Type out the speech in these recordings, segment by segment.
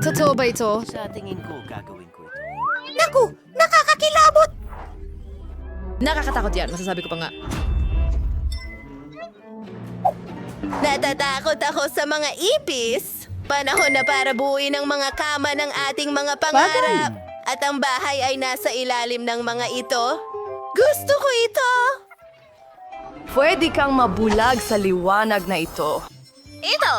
Totoo ba ito? Sa tingin ko, gagawin ko ito. Naku! Nakakakilabot! Nakakatakot yan, masasabi ko pa nga. Natatakot ako sa mga ipis. Panahon na para buuin ang mga kama ng ating mga pangarap. At ang bahay ay nasa ilalim ng mga ito. Gusto ko ito! Pwede kang mabulag sa liwanag na ito. Ito!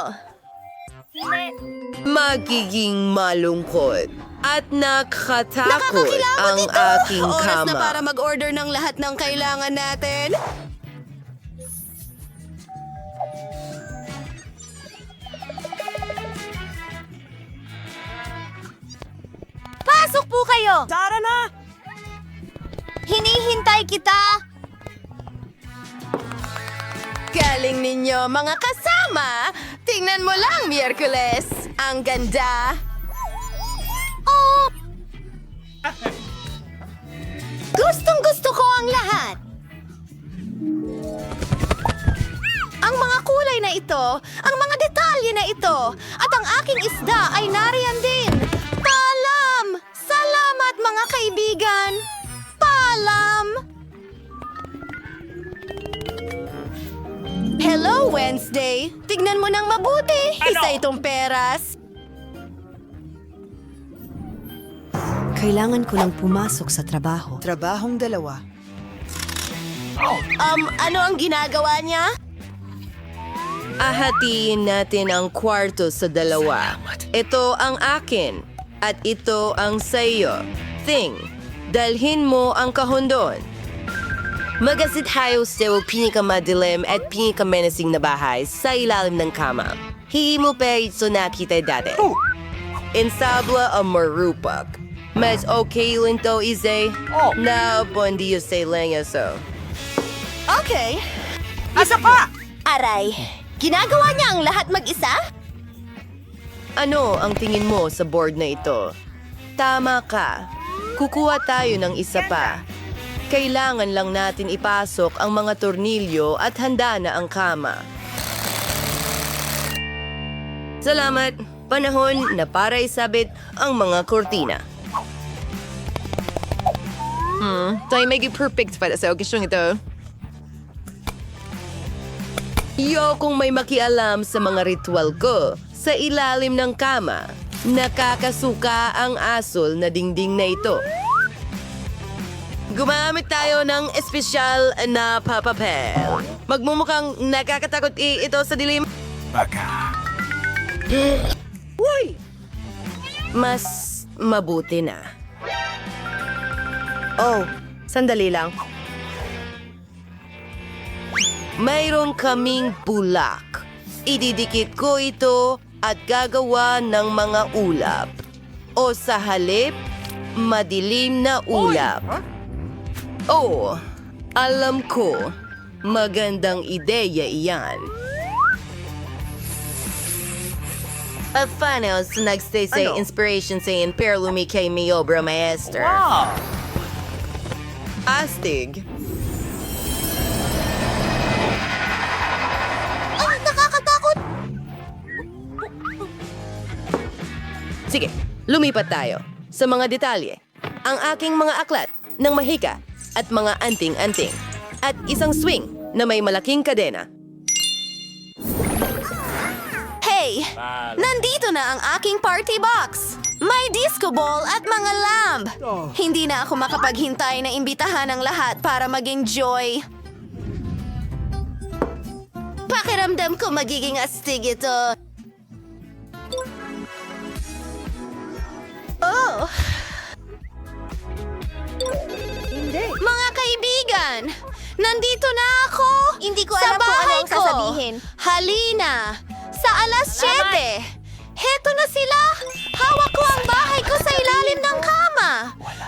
Magiging malungkot at nakakatakot Nakakakilabot ang ito! aking Oras na kama. para mag-order ng lahat ng kailangan natin. Pasok po kayo! Tara na! Hinihintay kita! Galing ninyo, mga kasama! Tingnan mo lang, Miyerkules! Ang ganda! Oh! Gustong-gusto ko ang lahat! Ang mga kulay na ito, ang mga detalye na ito, at ang aking isda ay nariyan din! Paalam! Salamat, mga kaibigan! Paalam! Hello, Wednesday! Tignan mo nang mabuti! Isa itong peras! Kailangan ko nang pumasok sa trabaho. Trabahong dalawa. Ano ang ginagawa niya? Ahatiin natin ang kwarto sa dalawa. Ito ang akin at ito ang sayo. Thing, dalhin mo ang kahon doon. Magasit tayo sa pinakamadilim at pinakamenasing na bahay sa ilalim ng kama. Hindi mo pa ito nakita dati. Insabla ang marupak. Mas okay lang to, Izay? Na bondi sa lengaso. Okay. Asa pa! Aray, ginagawa niya ang lahat mag-isa? Ano ang tingin mo sa board na ito? Tama ka. Kukuha tayo ng isa pa. Kailangan lang natin ipasok ang mga tornilyo at handa na ang kama. Salamat. Panahon na para isabit ang mga kortina. Tayo may perfect para sa okasyong ito. Kung may makialam sa mga ritual ko sa ilalim ng kama. Nakakasuka ang asol na dingding na ito. Gumamit tayo ng espesyal na papapel. Magmumukhang nakakatakot ito sa dilim. Baka. Uy! Mas mabuti na. Oh, sandali lang. Mayroon kaming bulak. Ididikit ko ito at gagawa ng mga ulap. O sa halip, madilim na ulap. Oh, alam ko. Magandang ideya iyan. At finals, nagstay sa inspiration sa Imperlumi kay mi obra maestra. Wow! Astig. Ay, nakakatakot! Sige, lumipat tayo sa mga detalye. Ang aking mga aklat ng mahika at mga anting-anting. At isang swing na may malaking kadena. Hey! Nandito na ang aking party box! May disco ball at mga lamp! Hindi na ako makapaghintay na imbitahan ang lahat para mag-enjoy. Pakiramdam ko magiging astig ito. Oh! Mga kaibigan! Nandito na ako! Hindi ko sa alam kung ano bahay ang ko. sasabihin. Halina! Sa alas 7! Heto na sila! Hawak ko ang bahay ko sa ilalim ng kama!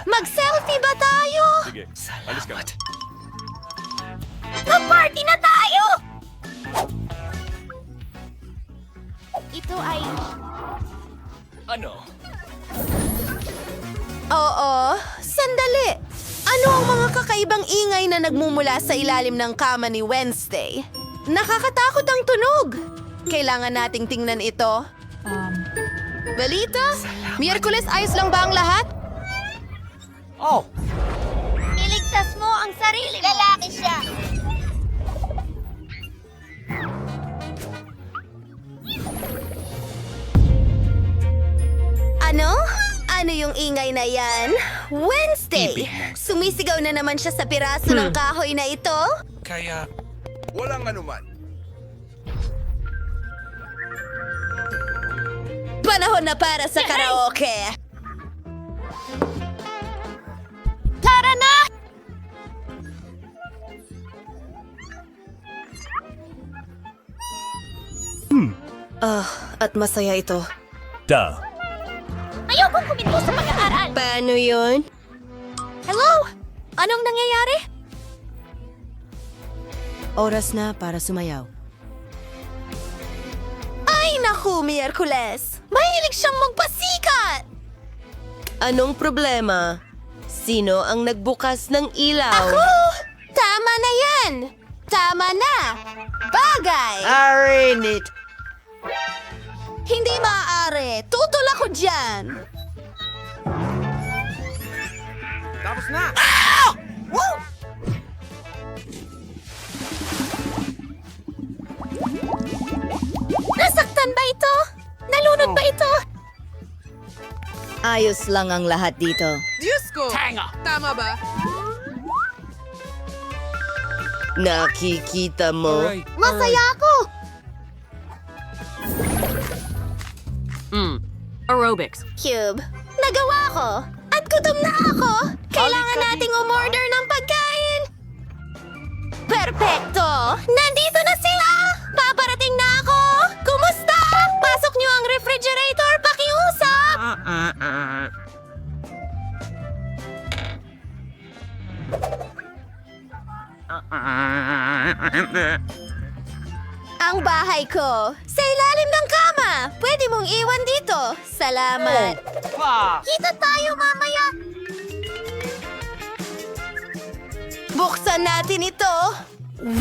Mag-selfie ba tayo? Salamat. Mag-party na tayo! Ito ay... Ano? Oo, sandali. Ano ang mga kakaibang ingay na nagmumula sa ilalim ng kama ni Wednesday? Nakakatakot ang tunog. Kailangan nating tingnan ito. Balita? Miyerkules, ayos lang ba ang lahat? Oh, Iligtas mo ang sarili mo. Lalaki siya. Ano? Ano yung ingay na yan? Wednesday! Sumisigaw na naman siya sa piraso ng kahoy na ito? kaya... Walang anuman. Panahon na para sa karaoke! Tara na! At masaya ito. Ayokong kuminto sa pag-aaral. Paano yon? Hello? Anong nangyayari? Oras na para sumayaw. Ay naku, Miyerkules! Mahilig siyang magpasikat! Anong problema? Sino ang nagbukas ng ilaw? Ako! Tama na yan! Tama na! Bagay! Arinit! Hindi maaari! Tutol ako dyan! Tapos na! Nasaktan ba ito? Nalunod ba ito? Ayos lang ang lahat dito. Diyos ko! Tama ba? Nakikita mo? Masaya ako! Aerobics. Cube, nagawa ko! At gutom na ako! Kailangan nating umorder ng pagkain! Perpekto! Nandito na sila! Paparating na ako! Kumusta? Pasok niyo ang refrigerator, pakiusap! Ang bahay ko, sa ilalim ng kama! Pwede mong iwan dito! Salamat! Kita tayo mamaya! Buksan natin ito!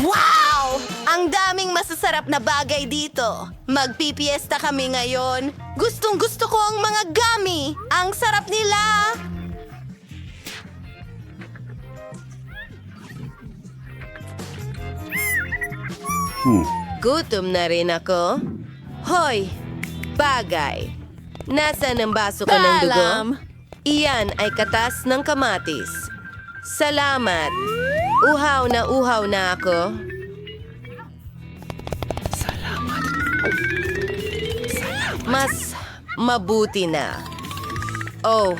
Wow! Ang daming masasarap na bagay dito. Magpipiesta kami ngayon. Gustong gusto ko ang mga gummy. Ang sarap nila! Gutom na rin ako. Hoy! Bagay! Nasaan ang baso ko ng dugo? Paalam. Iyan ay katas ng kamatis. Salamat! Uhaw na ako. Mas mabuti na. Oh,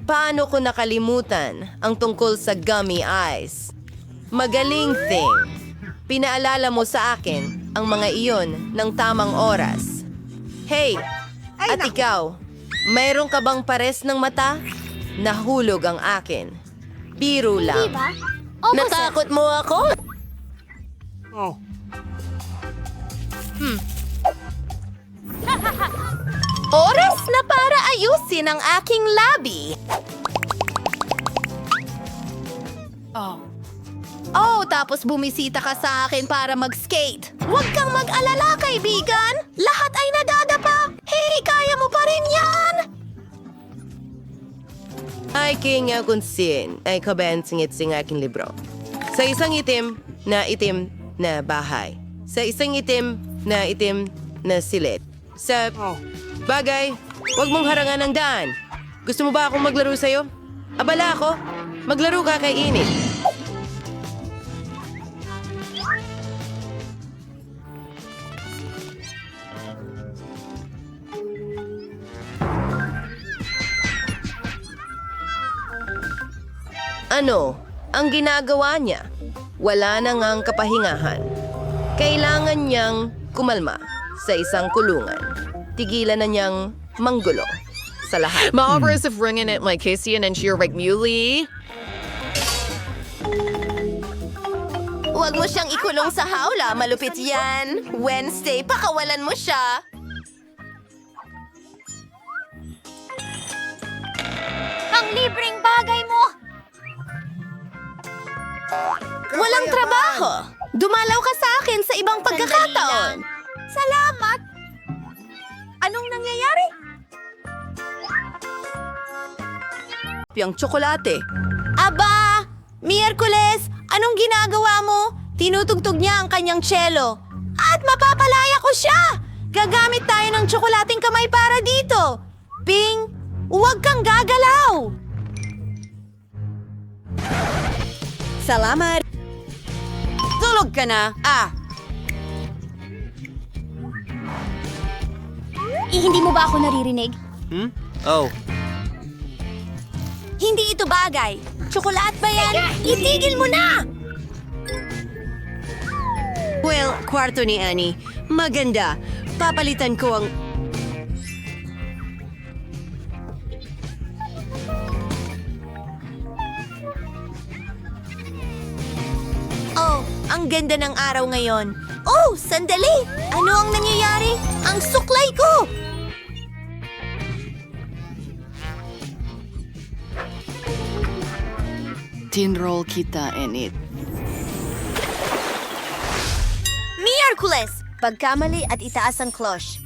paano ko nakalimutan ang tungkol sa gummy eyes? Magaling thing. Pinaalala mo sa akin ang mga iyon ng tamang oras. Hey, at ikaw, mayroon ka bang pares ng mata? Nahulog ang akin. Biro lang. Diba? O Natakot mo ako? Oras na para ayusin ang aking labi. Oh, tapos bumisita ka sa akin para mag-skate. Huwag kang mag-alala, kaibigan. Lahat ay nadadapa. Hey, kaya mo pa rin yan. Ay kaya kung sin ay kabensingit sing aking libro. Sa isang itim na bahay. Sa isang itim na silit. Sa bagay, huwag mong harangan ng daan. Gusto mo ba akong maglaro sa'yo? Abala ako. Maglaro ka kay Init. Ano ang ginagawa niya? Wala na ngang kapahingahan. Kailangan niyang kumalma sa isang kulungan. Tigilan na niyang manggulo sa lahat. Maobras of ringing it like Casey and sheer like Muley. Huwag mo siyang ikulong sa hawla. Malupit yan. Wednesday, pakawalan mo siya. Ang libreng bagay mo! Walang trabaho. Dumalaw ka sa akin sa ibang pagkakataon. Salamat! Anong nangyayari? Yung tsokolate. Aba! Miyerkules, anong ginagawa mo? Tinutugtog niya ang kanyang cello. At mapapalaya ko siya! Gagamit tayo ng tsokolating kamay para dito. Ping, huwag kang gagalaw! Salamat! Tulog ka na. Hindi mo ba ako naririnig? Oh. Hindi ito bagay. Tsokolat ba yan? Itigil mo na! Well, kwarto ni Annie. Maganda. Papalitan ko ang... Oh, ang ganda ng araw ngayon. Oh, sandali! Ano ang nangyayari? Ang suklay ko! Tinroll kita, Enid. Miyerkules! Pagkamali at itaas ang cloche.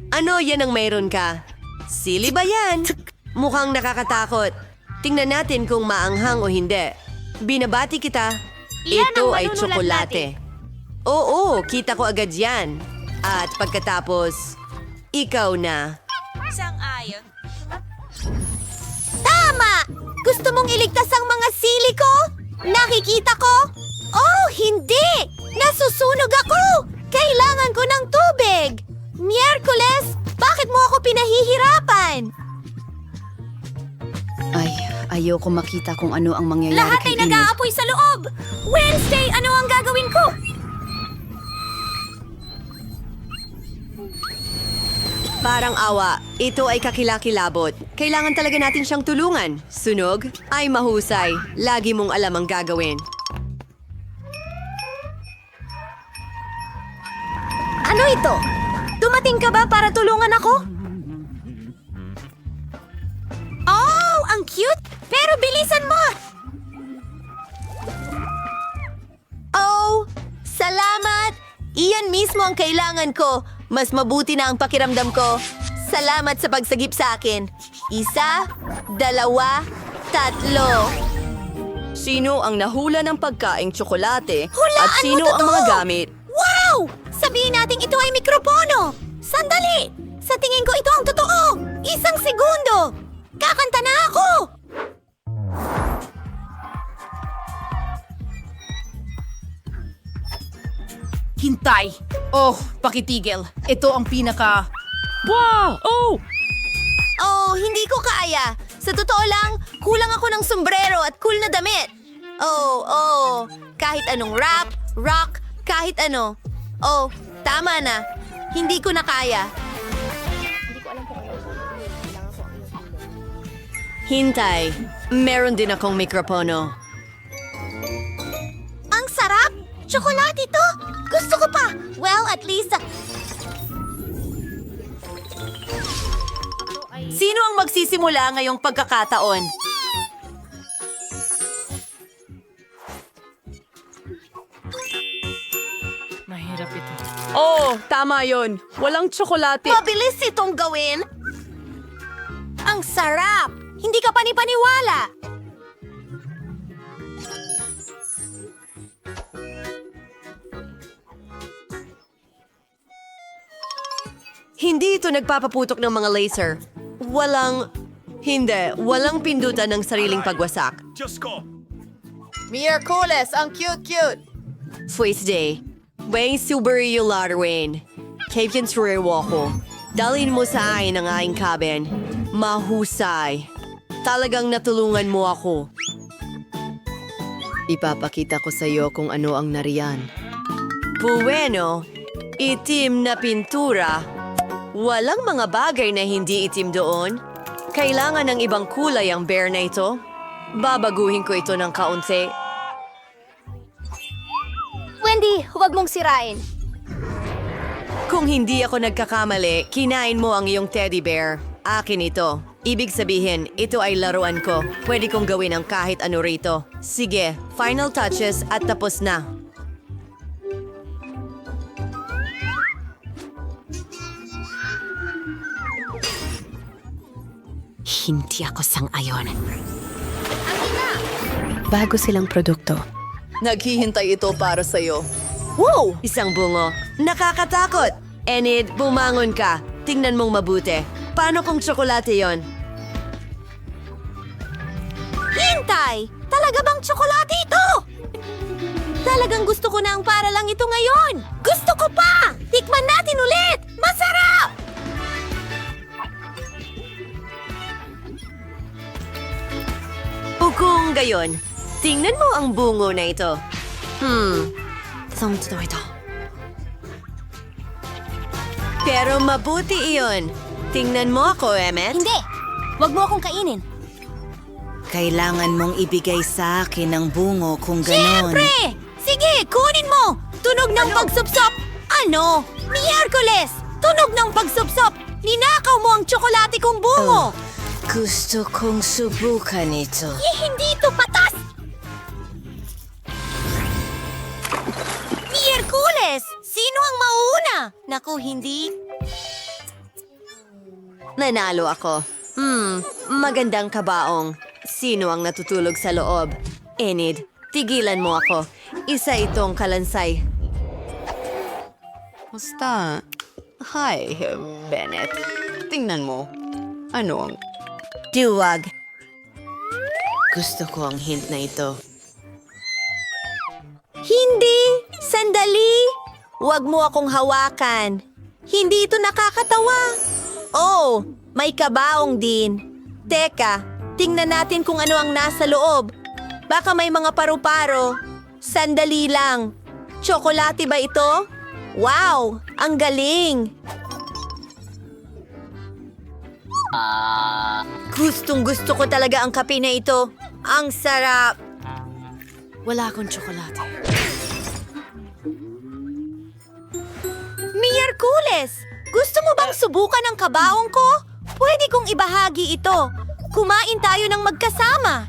Ano yan ang mayroon ka? Sili ba yan? Mukhang nakakatakot. Tingnan natin kung maanghang o hindi. Binabati kita. Ito ay tsokolate. Oo, kita ko agad yan. At pagkatapos, ikaw na. Tama! Gusto mong iligtas ang mga sili ko? Nakikita ko? Oh, hindi! Nasusunog ako! Kailangan ko ng tubig! Miyerkules, bakit mo ako pinahihirapan? Ay, ayoko makita kung ano ang mangyayari Lahat kay ay Enid. nag-aapoy sa loob! Wednesday, ano ang gagawin ko? Parang awa, ito ay kakilakilabot. Kailangan talaga natin siyang tulungan. Sunog? Ay mahusay. Lagi mong alam ang gagawin. Ano ito? Dumating ka ba para tulungan ako? Oh, ang cute! Pero bilisan mo! Oh, salamat! Iyan mismo ang kailangan ko. Mas mabuti na ang pakiramdam ko. Salamat sa pagsagip sa akin. 1, 2, 3. Sino ang nahula ng pagkaing tsokolate Hulaan at sino mo ang totoo! mga gamit? Wow! Sabihin natin ito ay mikropono! Sandali! Sa tingin ko ito ang totoo! 1 segundo! Kakanta na ako! Hintay! Oh, pakitigil. Ito ang pinaka... Wow! Oh! Oh, hindi ko kaya. Sa totoo lang, kulang ako ng sombrero at cool na damit. Oh. Kahit anong rap, rock, kahit ano. Oh, tama na. Hindi ko na kaya. Hintay, meron din akong mikropono. Ang sarap! Tsokolate ito! Gusto ko pa! Well, at least... Sino ang magsisimula ngayong pagkakataon? Mahirap ito. Oh, tama yon. Walang tsokolate. Mabilis itong gawin! Ang sarap! Hindi ka panipaniwala! Hindi ito nagpapaputok ng mga laser. Walang pindutan ng sariling pagwasak. Miyerkules, ang cute-cute! Wednesday, Wayne Suberi yung Larwin. Kevin Surewo ko. Dalhin mo sa akin ang aking cabin. Mahusay. Talagang natulungan mo ako. Ipapakita ko sa iyo kung ano ang nariyan. Bueno, itim na pintura. Walang mga bagay na hindi itim doon. Kailangan ng ibang kulay ang bear na ito. Babaguhin ko ito ng kaunti. Wendy, huwag mong sirain. Kung hindi ako nagkakamali, kinain mo ang iyong teddy bear. Akin ito. Ibig sabihin, ito ay laruan ko. Pwede kong gawin ang kahit ano rito. Sige, final touches at tapos na. Hindi ako sang-ayon. Bago silang produkto. Naghihintay ito para sa'yo. Wow! Isang bungo. Nakakatakot! Enid, bumangon ka. Tingnan mong mabuti. Paano kung tsokolate yon? Hintay! Talaga bang tsokolate ito? Talagang gusto ko na ang para lang ito ngayon! Gusto ko pa! Tikman natin ulit! Masarap! O kung gayon, tingnan mo ang bungo na ito. Totoo ito. Pero mabuti iyon. Tingnan mo ako, Emmet. Hindi! Huwag mo akong kainin. Kailangan mong ibigay sa akin ang bungo kung ganon. Siyempre! Sige, kunin mo! Tunog ng pagsupsop! Ano? Miyerkules! Tunog ng pagsupsop! Ninakaw mo ang tsokolate kong bungo! Gusto kong subukan ito. Hindi ito patas! Miyerkules! Sino ang mauna? Naku, hindi. Nanalo ako. Magandang kabaong. Sino ang natutulog sa loob? Enid, tigilan mo ako. Isa itong kalansay. Basta. Hi, Bennett. Tingnan mo. Ano ang... Duwag. Gusto ko ang hint na ito. Hindi! Sandali! Huwag mo akong hawakan. Hindi ito nakakatawa. Oh, may kabaong din. Teka, tingnan natin kung ano ang nasa loob. Baka may mga paru-paro. Sandali lang. Tsokolate ba ito? Wow! Ang galing! Gustong-gusto ko talaga ang kape na ito. Ang sarap! Wala akong tsokolate. Miyerkules! Gusto mo bang subukan ang kabaong ko? Pwede kong ibahagi ito. Kumain tayo ng magkasama.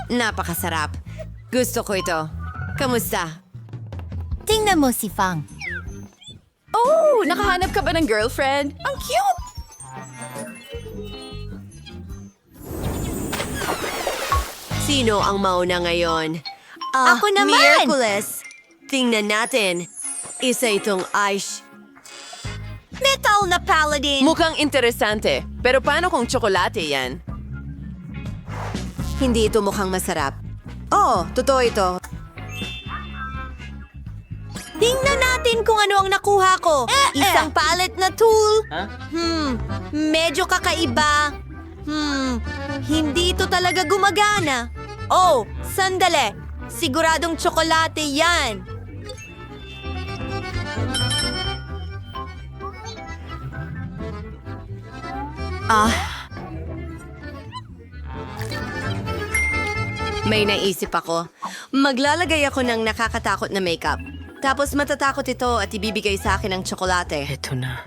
Napakasarap. Gusto ko ito. Kamusta? Tingnan mo si Fang. Oh, nakahanap ka ba ng girlfriend? Ang cute! Sino ang mauna ngayon? Ako naman! Miraculous! Tingnan natin. Isa itong ice. Metal na paladin! Mukhang interesante. Pero paano kung tsokolate yan? Hindi ito mukhang masarap. Oo, totoo ito. Tingnan natin kung ano ang nakuha ko. Isang palette na tool. Medyo kakaiba. Hindi ito talaga gumagana. Oh, sandali. Siguradong tsokolate yan. May naisip ako. Maglalagay ako ng nakakatakot na makeup. Tapos matatakot ito at ibibigay sa akin ng tsokolate. Ito na.